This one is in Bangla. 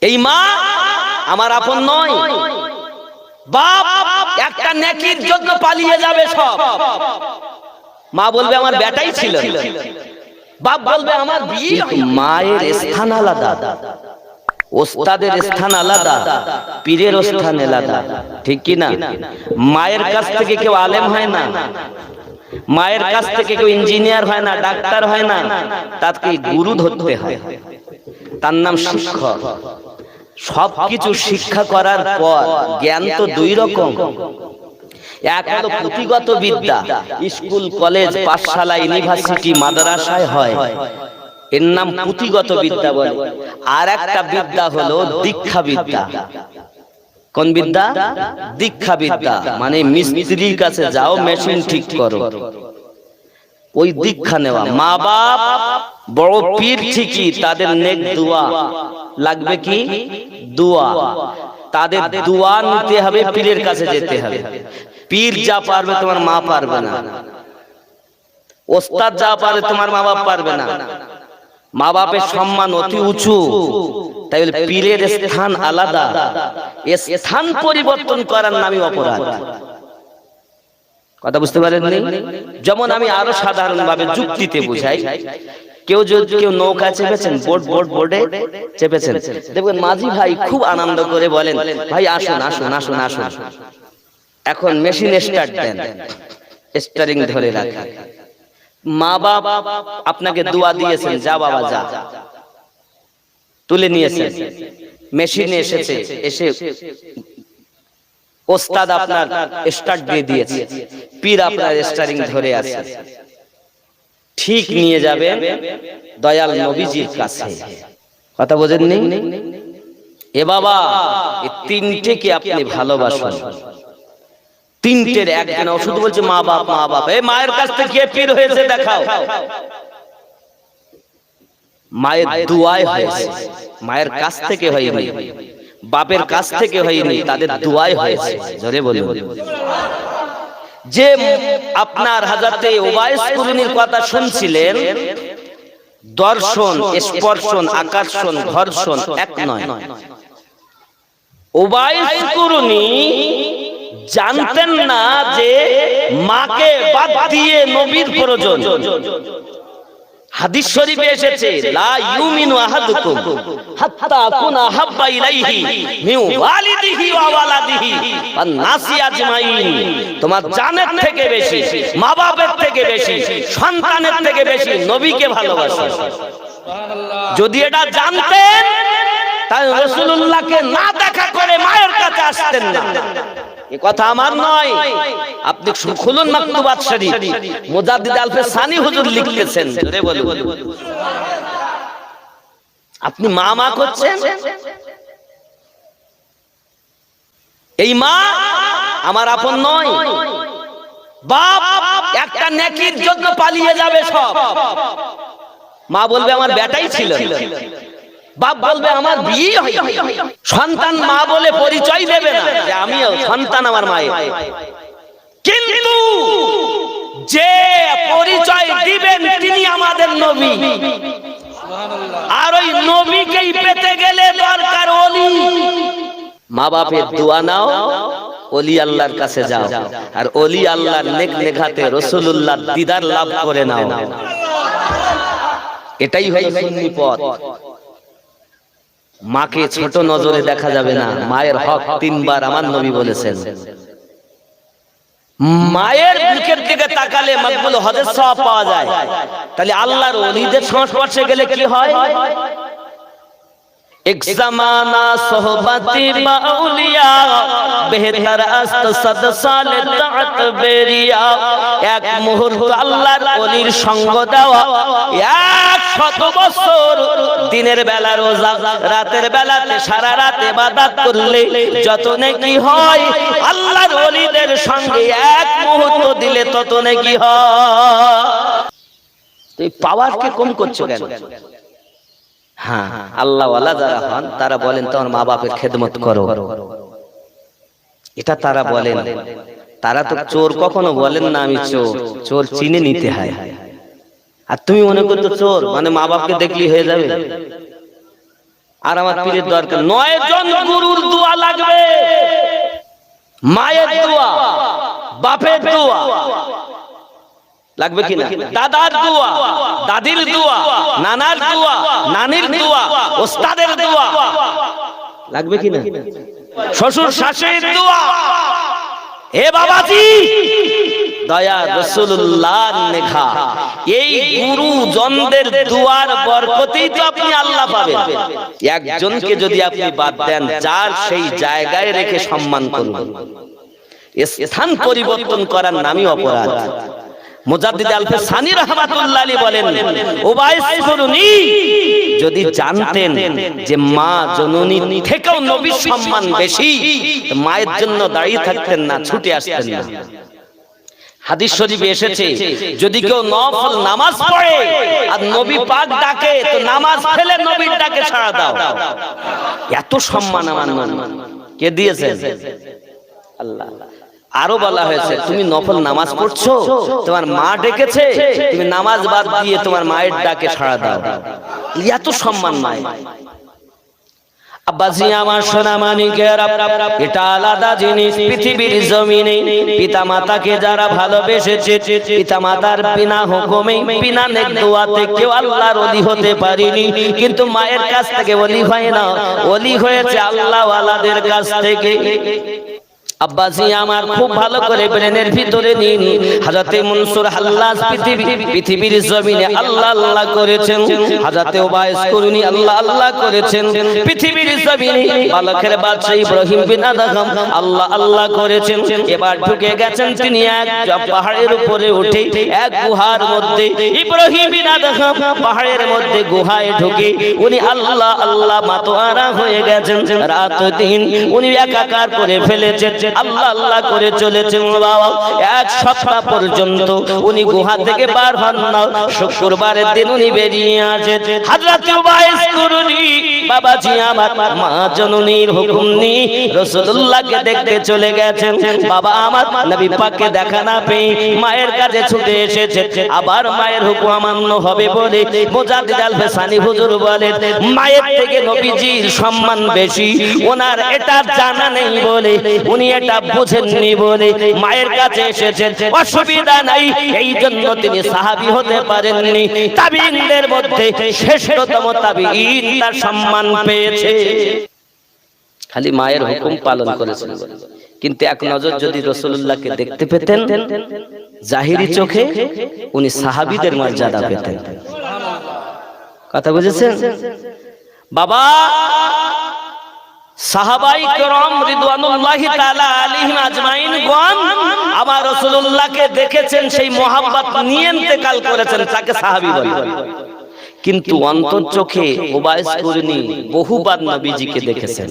এই মা আমার আপন নয়, বাপ একটা নেকির জন্য পালিয়ে যাবে সব। মা বলবে আমার বেটাই ছিল, বাপ বলবে আমার বিয়ে। মায়ের স্থান আলাদা, ওস্তাদের স্থান আলাদা, পীরের স্থান আলাদা, ঠিক কি না? মায়ের কাছ থেকে কেউ আলেম হয় না, মায়ের কাছ থেকে কেউ ইঞ্জিনিয়ার হয় না, ডাক্তার হয় না, তাকে গুরু ধরতে হয়, তার নাম শিক্ষক। সবকিছু শিক্ষা করার পর জ্ঞান তো দুই রকম, এক হলো পুঁথিগত বিদ্যা, স্কুল কলেজ পাঠশালা ইউনিভার্সিটি মাদ্রাসায় হয়, এর নাম পুঁথিগত বিদ্যা বলে। আর একটা বিদ্যা হলো দীক্ষা বিদ্যা। কোন বিদ্যা? দীক্ষা বিদ্যা, মানে মিস্ত্রির কাছে যাও মেশিন ঠিক করো, ওই দীক্ষা নেওয়া। মা বাপ বড় পীর ঠিকই, তাদের নেক দোয়া লাগবে, কি দোয়া, তাদের দোয়া নিতে হবে, পীরের কাছে যেতে হবে। পীর যা পারবে তোমার মা পারবে না, ওস্তাদ যা পারে তোমার মা বাপ পারবে না। মা বাপের সম্মান অতি উঁচু, তাই বলে পীরের স্থান আলাদা, স্থান পরিবর্তন করার নামই অপরাধ। কথা বুঝতে পারেননি? যেমন আমি আরো সাধারণ ভাবে যুক্তিতে বুঝাই, কেউ নৌকা চেপেছেন, বোর্ডে চেপেছেন, দেখবেন মাঝি ভাই খুব আনন্দ করে বলেন, ভাই আসুন আসুন আসুন আসুন, এখন মেশিন স্টার্ট দেন, স্টারিং ধরে রাখেন। মা বাপ আপনাকে দোয়া দিয়েছেন, যা বাবা যা, তুলে নিয়েছেন, মেশিনে এসেছে, এসে ওস্তাদ আপনার স্টার্ট দিয়ে দিয়েছে, পীর আপনার স্টারিং ধরে আছে, ঠিক নিয়ে যাবেন দয়াল নবীজির কাছে। কথা বোঝেননি? এ বাবা, এই তিনটেকে আপনি ভালোবাসুন, তিনটের একজন। শুধু বলছে মা বাপ মা বাপ, এই মায়ের কাছ থেকে পীর হয়েছে দেখাও, মায়ের দুয়ায় হয়েছে, মায়ের কাছ থেকে হয়নি, বাপের কাছ থেকে হয়নি, তাদের দুয়ায় হয়েছে। জোরে বলুন। যে আপনার হযরতে উবাইস কুরুনির কথা শুনছিলেন, দর্শন স্পর্শন আকর্ষণ ঘর্ষণ এক নয়। উবাইস কুরুনি জানতেন না যে মাকে বাদ দিয়ে নবীর প্রয়োজন। হাদিস শরীফে এসেছে, লা ইউমিনু আহাদুকুম হাত্তা আকুনা আহাব্বা ইলাইহি মিন ওয়ালিদিহি ওয়া ওয়ালাদিহি ওয়ান নাসি আজমাইন। তোমার জানের থেকে বেশি, মা বাবার থেকে বেশি, সন্তানের থেকে বেশি নবীকে ভালোবাসো। সুবহানাল্লাহ। যদি এটা জানতেন তাহলে রাসূলুল্লাহকে না দেখা করে মায়ের কাছে আসতেন না। এই কথা আমার নয়, আপনি খুলুন মাকতুবাত শরীফ, মুজাদ্দিদ আলফে সানি হুজুর লিখতেছেন। জোরে বলুন। আপনি মা মা করছেন, এই মা আমার আপন নয়, বাপ একটা নেকির জন্য পালিয়ে যাবে সব। মা বলবে আমার বেটাই ছিল, বাপ বলবে আমার বিয়ে হয়। সন্তান মা বলে পরিচয় দেবে না যে আমিও সন্তান আমার মায়ের, কিন্তু যে পরিচয় দিবেন তিনি আমাদের নবী। আর ওই নবীকেই পেতে গেলে দরকার ওলি। মা বাপের দোয়া নাও, ওলি আল্লাহর কাছে যাও, আর ওলি আল্লাহর নেক নেঘাতে রাসূলুল্লাহর দিদার লাভ করে নাও। এটাই হয় সুন্নি পথ। মাকে ছোট নজরে দেখা যাবে না, মায়ের হক তিনবার আমার নবী বলেছেন। মায়ের মুখের দিকে তাকালে মকবুল হজের সওয়াব পাওয়া যায়। তাহলে আল্লাহর ওলিদের সংস্পর্শে গেলে কি হয়? এক জামানা সোহবতি বাউলিয়া বেহতর আস্ত সদ সালে তাত বেরিয়া। এক মুহূর্ত আল্লাহর ওলির সঙ্গ দেওয়া 100 বছর। দিনের বেলা রোজা, রাতের বেলাতে সারা রাত ইবাদত করলে যত নেকি হয়, আল্লাহর ওলিদের সঙ্গে এক মুহূর্ত দিলে তত নেকি হয়। এই পাওয়ারকে কম করছো কেন? হ্যাঁ, আল্লাহ ওয়ালা যারা হন তারা বলেন তোমার মা বাপের খেদমত করো, এটা তারা বলেন। তারা তো চোর কখনো বলেন না আমি চোর, চোর চিনে নিতে হয়। আর তুমি মনে করছো চোর মানে মা বাপকে দেখলি হয়ে যাবে? আর আমার পীরের দরকার 9 জন গুরুর দোয়া লাগবে, মায়ের দোয়া, বাপের দোয়া লাগবে কিনা, দাদার দোয়া, দাদির দোয়া, নানার দোয়া, নানির দোয়া, ওস্তাদের দোয়া লাগবে কিনা, শ্বশুর শাশুড়ির দোয়া। এ বাবাজি, দয়া রাসূলুল্লাহর নেখা এই গুরু জনদের দুয়ার বরকতেই তো আপনি আল্লাহ পাবেন। একজনকে যদি আপনি বাদ দেন, যার সেই জায়গায় রেখে সম্মান করুন। স্থান পরিবর্তন করার নামই অপরাধ। মুজাদ্দিদ আল-ফিসানি রাহমাতুল্লাহ আলাইহি বলেন, উবাইস করুনি যদি জানতেন যে মা জননী থেকেও নবীর সম্মান বেশি, মায়ের জন্য দাঁড়িয়ে থাকতেন না, ছুটে আসতেন না। হাদিস শরীফে এসেছে, যদি কেউ নফল নামাজ পড়ে আর নবী পাক ডাকে, তো নামাজ ফেলে নবীর ডাকে সাড়া দাও। এত সম্মান আমার নবী কে দিয়েছেন? আল্লাহ। আরো বলা হয়েছে, তুমি নফল নামাজ পড়ছো, তোমার মা ডেকেছে, তুমি নামাজ বাদ দিয়ে তোমার মায়ের ডাকে সাড়া দাও। এত সম্মান মায়ের। আব্বাজি আমার সোনা মানিকেরা, এটা আলাদা জিনিস। পৃথিবীর জমিনে পিতা মাতাকে যারা ভালোবেসেছে, পিতা মাতার বিনা হুকুমে, বিনা নেক দোয়াতে কেউ আল্লাহর ওলি হতে পারেনি। কিন্তু মায়ের কাছ থেকে ওলি হয় না, ওলি হয়েছে আল্লাহ ওয়ালাদের কাছ থেকে। আব্বাজি আমার খুব ভালো করে ব্রেনের ভিতরে নিন, হযরতে মনসুর হাল্লাজ পৃথিবীর জমিনে আল্লাহ আল্লাহ করেছেন, হযরতে উবাইস করুনি আল্লাহ আল্লাহ করেছেন। পৃথিবীর জমিনে বালকের বাদশা ইব্রাহিম বিন আদহাম আল্লাহ আল্লাহ করেছেন। এবার ঢুকে গেছেন তিনি এক পাহাড়ের উপরে উঠে এক গুহার মধ্যে। ইব্রাহিম বিন আদহাম পাহাড়ের মধ্যে গুহায় ঢুকে উনি আল্লাহ আল্লাহ মাতোয়ারা হয়ে গেছেন। রাত দিন উনি একাকার করে ফেলেছেন, আল্লাহ আল্লাহ করে চলেছেন। বাবা, এক সপ্তাহ পর্যন্ত উনি গুহা থেকে বার হন না। শুক্রবারের দিন উনি বেরিয়ে আসেন। হযরত উবাইস করুনি বাবাজি আমার মা জননীর হুকুম নিয়ে রাসূলুল্লাহকে দেখতে চলে গেছেন। বাবা আমার নবী পাককে দেখা না পেয়ে মায়ের কাছে ছুটে এসেছে। আবার মায়ের হুকুম অমান্য হবে বলে মুজাদ্দিদ আল-ফিসানি হুজুর বলেন, মায়ের থেকে নবীজির সম্মান বেশি। ওনার এটা জানা নেই বলে, উনি এটা বুঝেননি বলে মায়ের কাছে এসেছেন। অসুবিধা নাই, এই জন্য তিনি সাহাবী হতে পারেননি। তাবিঈনদের মধ্যে শ্রেষ্ঠতম তাবিঈন তার সম্মান পেয়েছে, খালি মায়ের হুকুম পালন করেছেন। কিন্তু এক নজর যদি রাসূলুল্লাহকে দেখতে পেতেন জাহিরি চোখে, উনি সাহাবীদের মর্যাদা পেতেন। কথা বুঝেছেন বাবা? সাহাবায়ে কেরাম রিদওয়ানুল্লাহি তাআলা আলাইহিম আজমাইন গণ আমার রাসূলুল্লাহকে দেখেছেন, সেই মহব্বত নিয়ে ইন্তেকাল করেছেন, তাকে সাহাবী বলে। কিন্তু অন্তর চোখে উবাইস করুনি বহুবার নবীজিকে দেখেছেন।